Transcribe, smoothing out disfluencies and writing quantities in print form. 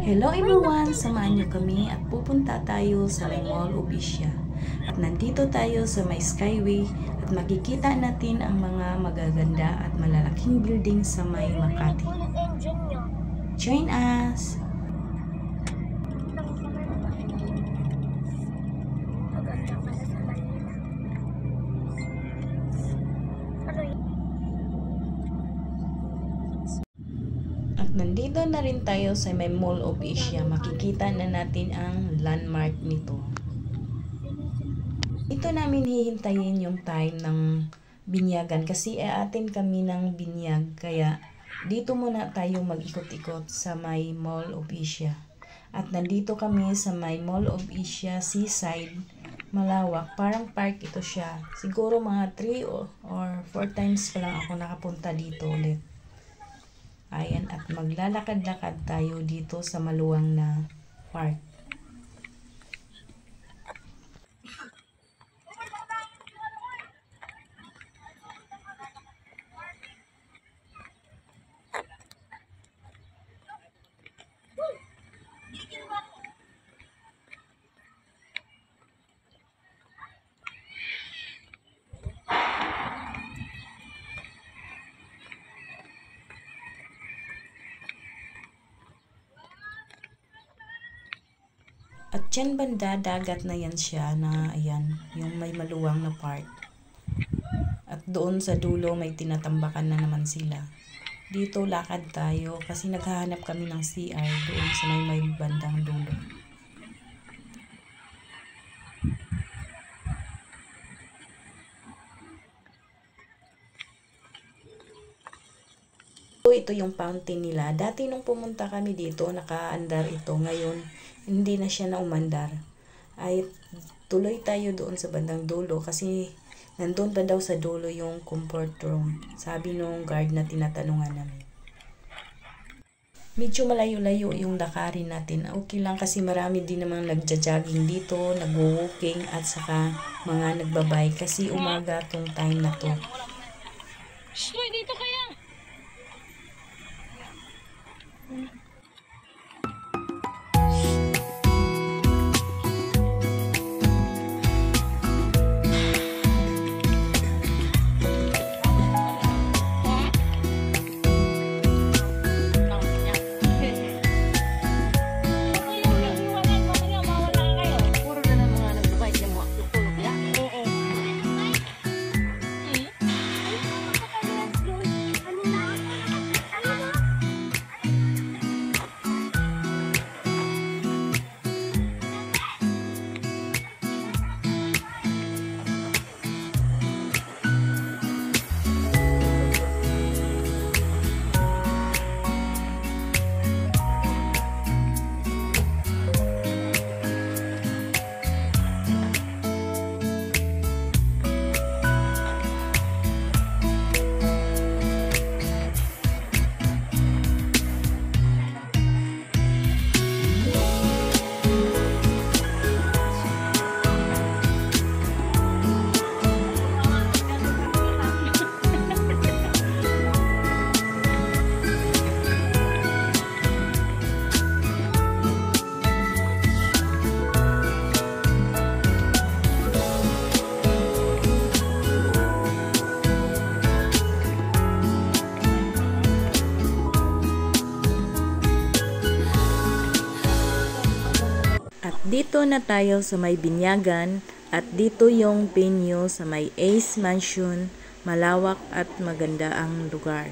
Hello everyone! Samahan niyo kami at pupunta tayo sa Mall of Asia. At nandito tayo sa may Skyway at makikita natin ang mga magaganda at malalaking building sa may Makati. Join us! At nandito na rin tayo sa may Mall of Asia. Makikita na natin ang landmark nito. Ito namin hihintayin yung time ng binyagan kasi aatin kami ng binyag. Kaya dito muna tayo mag-ikot-ikot sa may Mall of Asia. At nandito kami sa may Mall of Asia Seaside. Malawak. Parang park ito siya. Siguro mga 3 or 4 times pa lang ako nakapunta dito ulit. Ayan, at maglalakad-lakad tayo dito sa maluwang na park. At dyan banda, dagat na yan siya na ayan, yung may maluwang na park. At doon sa dulo may tinatambakan na naman sila. Dito lakad tayo kasi naghahanap kami ng CR doon sa may bandang dulo. Ito yung fountain nila. Dati nung pumunta kami dito, nakaandar ito. Ngayon, hindi na siya naumandar. Ay, tuloy tayo doon sa bandang dulo kasi nandun pa daw sa dulo yung comfort room. Sabi nung guard na tinatanungan namin. Medyo malayo-layo yung lakarin natin. Okay lang kasi marami din namang nagja-jogging dito, nagwo-walking at saka mga nagbabike kasi umaga tong time na to. Shh, dito kaya! Dito na tayo sa may binyagan at dito yung venue sa may Ace Mansion. Malawak at maganda ang lugar.